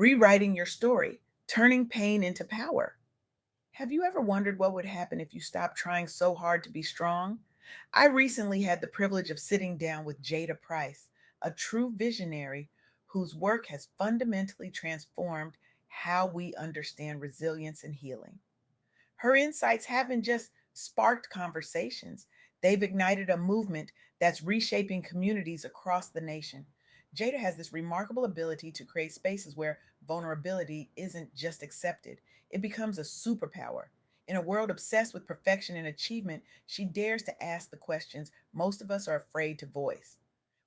Rewriting your story, turning pain into power. Have you ever wondered what would happen if you stopped trying so hard to be strong? I recently had the privilege of sitting down with Jada Price, a true visionary whose work has fundamentally transformed how we understand resilience and healing. Her insights haven't just sparked conversations, they've ignited a movement that's reshaping communities across the nation. Jada has this remarkable ability to create spaces where vulnerability isn't just accepted, it becomes a superpower. In a world obsessed with perfection and achievement, she dares to ask the questions most of us are afraid to voice.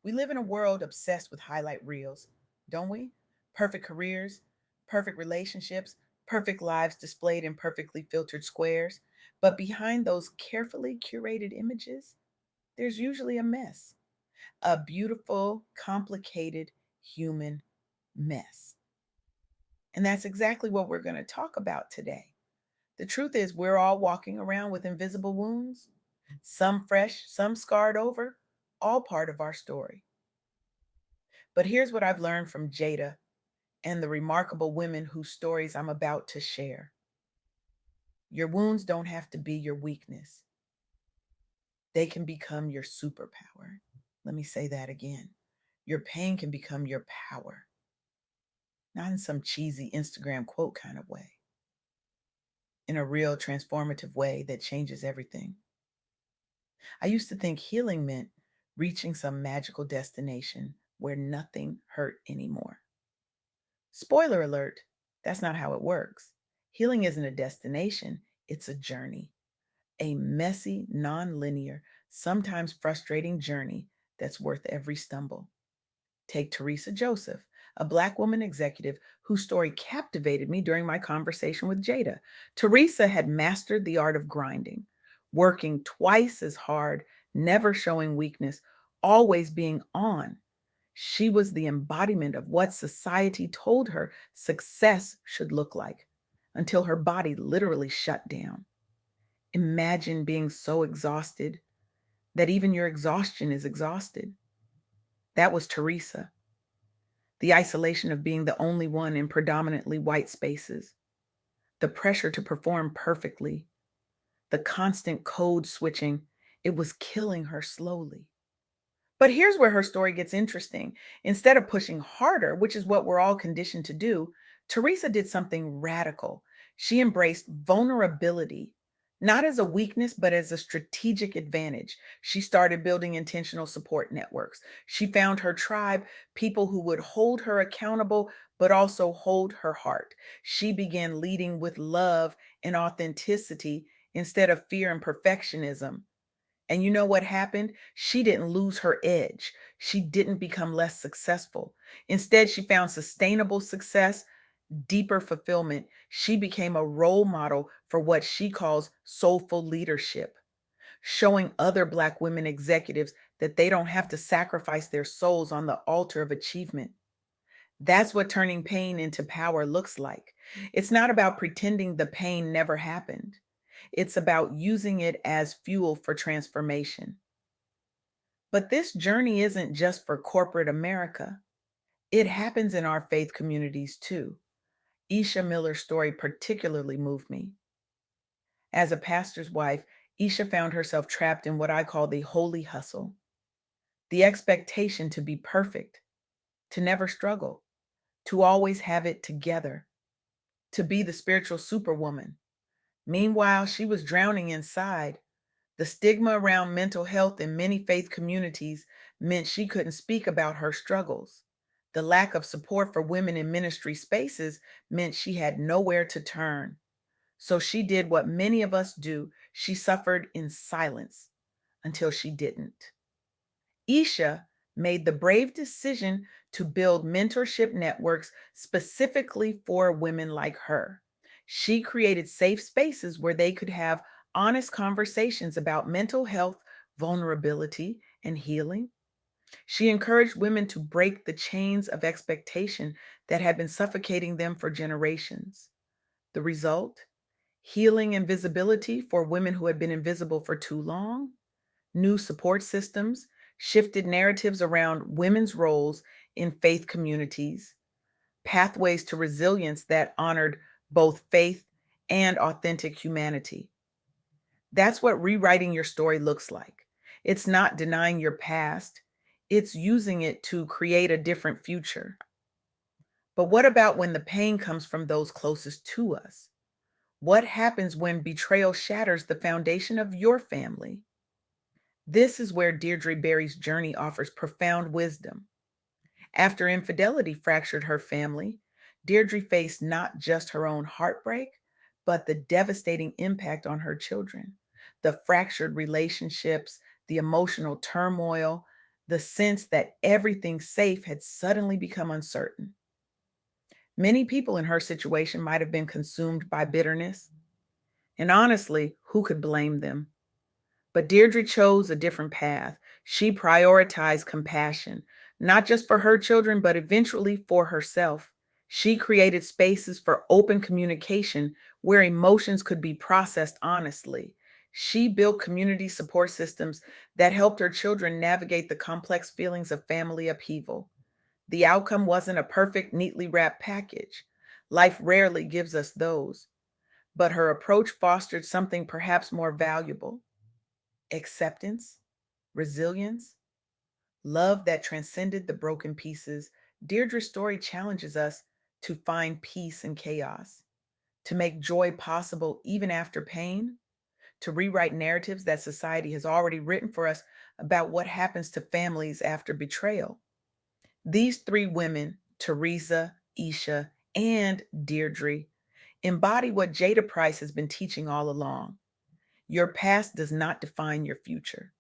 We live in a world obsessed with highlight reels, don't we? Perfect careers, perfect relationships, perfect lives displayed in perfectly filtered squares. But behind those carefully curated images, there's usually a mess, a beautiful, complicated human mess. And that's exactly what we're going to talk about today. The truth is, we're all walking around with invisible wounds, some fresh, some scarred over, all part of our story. But here's what I've learned from Jada and the remarkable women whose stories I'm about to share. Your wounds don't have to be your weakness, they can become your superpower. Let me say that again. Your pain can become your power, not in some cheesy Instagram quote kind of way, in a real transformative way that changes everything. I used to think healing meant reaching some magical destination where nothing hurt anymore. Spoiler alert, that's not how it works. Healing isn't a destination, it's a journey, a messy, non-linear, sometimes frustrating journey that's worth every stumble. Take Teresa Joseph, a Black woman executive whose story captivated me during my conversation with Jada. Teresa had mastered the art of grinding, working twice as hard, never showing weakness, always being on. She was the embodiment of what society told her success should look like until her body literally shut down. Imagine being so exhausted that even your exhaustion is exhausted. That was Teresa. The isolation of being the only one in predominantly white spaces, the pressure to perform perfectly, the constant code switching, it was killing her slowly. But here's where her story gets interesting. Instead of pushing harder, which is what we're all conditioned to do, Teresa did something radical. She embraced vulnerability, not as a weakness, but as a strategic advantage. She started building intentional support networks. She found her tribe, people who would hold her accountable, but also hold her heart. She began leading with love and authenticity instead of fear and perfectionism. And you know what happened? She didn't lose her edge. She didn't become less successful. Instead, she found sustainable success, deeper fulfillment. She became a role model for what she calls soulful leadership, showing other Black women executives that they don't have to sacrifice their souls on the altar of achievement. That's what turning pain into power looks like. It's not about pretending the pain never happened. It's about using it as fuel for transformation. But this journey isn't just for corporate America. It happens in our faith communities too. Isha Miller's story particularly moved me. As a pastor's wife, Isha found herself trapped in what I call the holy hustle, the expectation to be perfect, to never struggle, to always have it together, to be the spiritual superwoman. Meanwhile, she was drowning inside. The stigma around mental health in many faith communities meant she couldn't speak about her struggles. The lack of support for women in ministry spaces meant she had nowhere to turn. So she did what many of us do, she suffered in silence until she didn't. Isha made the brave decision to build mentorship networks specifically for women like her. She created safe spaces where they could have honest conversations about mental health, vulnerability, and healing. She encouraged women to break the chains of expectation that had been suffocating them for generations. The result? Healing and visibility for women who had been invisible for too long, new support systems, shifted narratives around women's roles in faith communities, pathways to resilience that honored both faith and authentic humanity. That's what rewriting your story looks like. It's not denying your past, it's using it to create a different future. But what about when the pain comes from those closest to us? What happens when betrayal shatters the foundation of your family? This is where Deirdre Berry's journey offers profound wisdom. After infidelity fractured her family, Deirdre faced not just her own heartbreak, but the devastating impact on her children. The fractured relationships, the emotional turmoil, the sense that everything safe had suddenly become uncertain. Many people in her situation might have been consumed by bitterness, and honestly, who could blame them? But Deirdre chose a different path. She prioritized compassion, not just for her children, but eventually for herself. She created spaces for open communication where emotions could be processed honestly. She built community support systems that helped her children navigate the complex feelings of family upheaval. The outcome wasn't a perfect, neatly wrapped package. Life rarely gives us those, but her approach fostered something perhaps more valuable: acceptance, resilience, love that transcended the broken pieces. Deirdre's story challenges us to find peace in chaos, to make joy possible even after pain, to rewrite narratives that society has already written for us about what happens to families after betrayal. These three women, Teresa, Isha, and Deirdre, embody what Jada Price has been teaching all along. Your past does not define your future.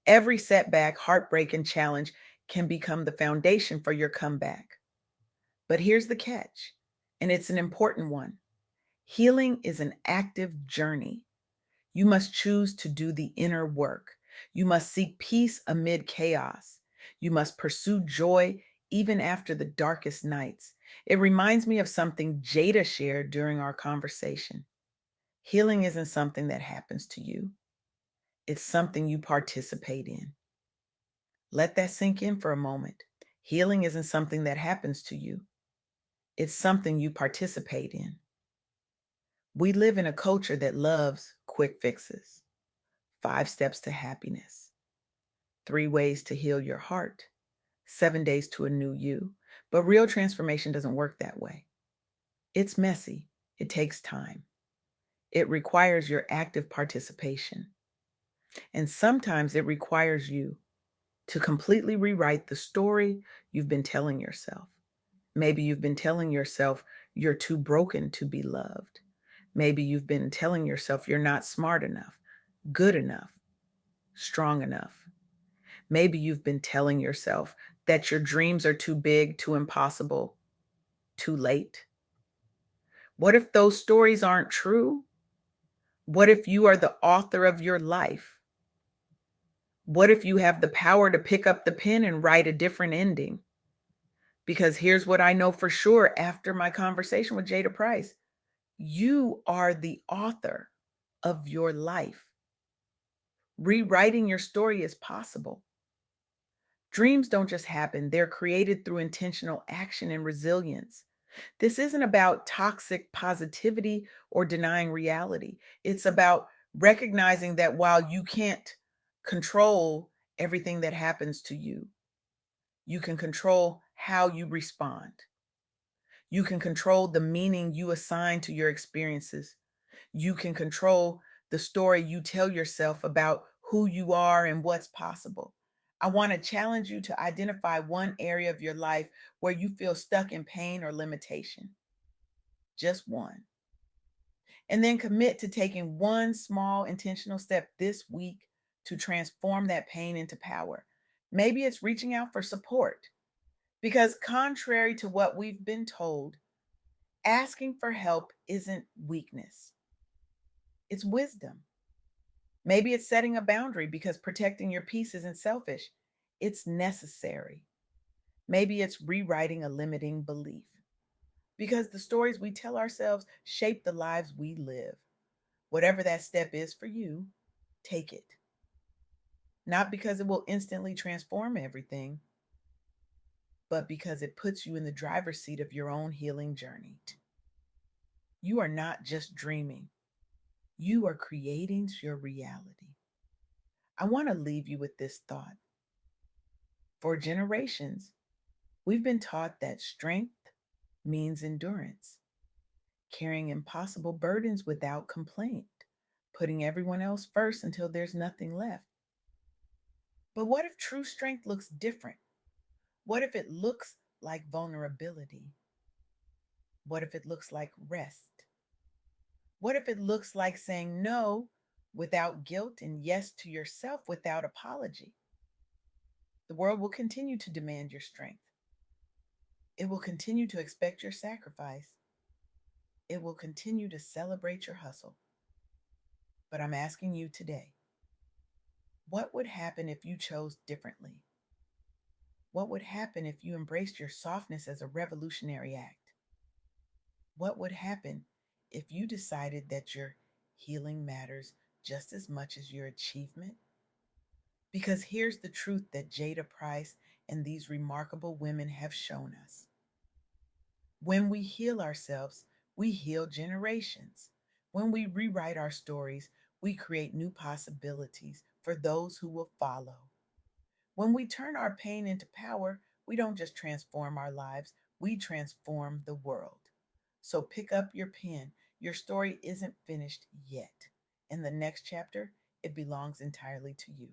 Every setback, heartbreak, and challenge can become the foundation for your comeback. But here's the catch, and it's an important one: healing is an active journey. You must choose to do the inner work. You must seek peace amid chaos. You must pursue joy even after the darkest nights. It reminds me of something Jada shared during our conversation. Healing isn't something that happens to you, it's something you participate in. Let that sink in for a moment. Healing isn't something that happens to you, it's something you participate in. We live in a culture that loves quick fixes: 5 steps to happiness, 3 ways to heal your heart, 7 days to a new you. But real transformation doesn't work that way. It's messy, it takes time, it requires your active participation. And sometimes it requires you to completely rewrite the story you've been telling yourself. Maybe you've been telling yourself you're too broken to be loved. Maybe you've been telling yourself you're not smart enough, good enough, strong enough. Maybe you've been telling yourself that your dreams are too big, too impossible, too late. What if those stories aren't true? What if you are the author of your life? What if you have the power to pick up the pen and write a different ending? Because here's what I know for sure after my conversation with Jada Price: you are the author of your life. Rewriting your story is possible. Dreams don't just happen, they're created through intentional action and resilience. This isn't about toxic positivity or denying reality. It's about recognizing that while you can't control everything that happens to you, you can control how you respond. You can control the meaning you assign to your experiences. You can control the story you tell yourself about who you are and what's possible. I want to challenge you to identify one area of your life where you feel stuck in pain or limitation, just one. And then commit to taking one small intentional step this week to transform that pain into power. Maybe it's reaching out for support, because contrary to what we've been told, asking for help isn't weakness, it's wisdom. Maybe it's setting a boundary because protecting your peace isn't selfish, it's necessary. Maybe it's rewriting a limiting belief because the stories we tell ourselves shape the lives we live. Whatever that step is for you, take it. Not because it will instantly transform everything, but because it puts you in the driver's seat of your own healing journey. You are not just dreaming, you are creating your reality. I want to leave you with this thought. For generations, we've been taught that strength means endurance, carrying impossible burdens without complaint, putting everyone else first until there's nothing left. But what if true strength looks different? What if it looks like vulnerability? What if it looks like rest? What if it looks like saying no without guilt and yes to yourself without apology? The world will continue to demand your strength. It will continue to expect your sacrifice. It will continue to celebrate your hustle. But I'm asking you today, what would happen if you chose differently? What would happen if you embraced your softness as a revolutionary act? What would happen if you decided that your healing matters just as much as your achievement? Because here's the truth that Jada Price and these remarkable women have shown us. When we heal ourselves, we heal generations. When we rewrite our stories, we create new possibilities for those who will follow. When we turn our pain into power, we don't just transform our lives, we transform the world. So pick up your pen. Your story isn't finished yet. In the next chapter, it belongs entirely to you.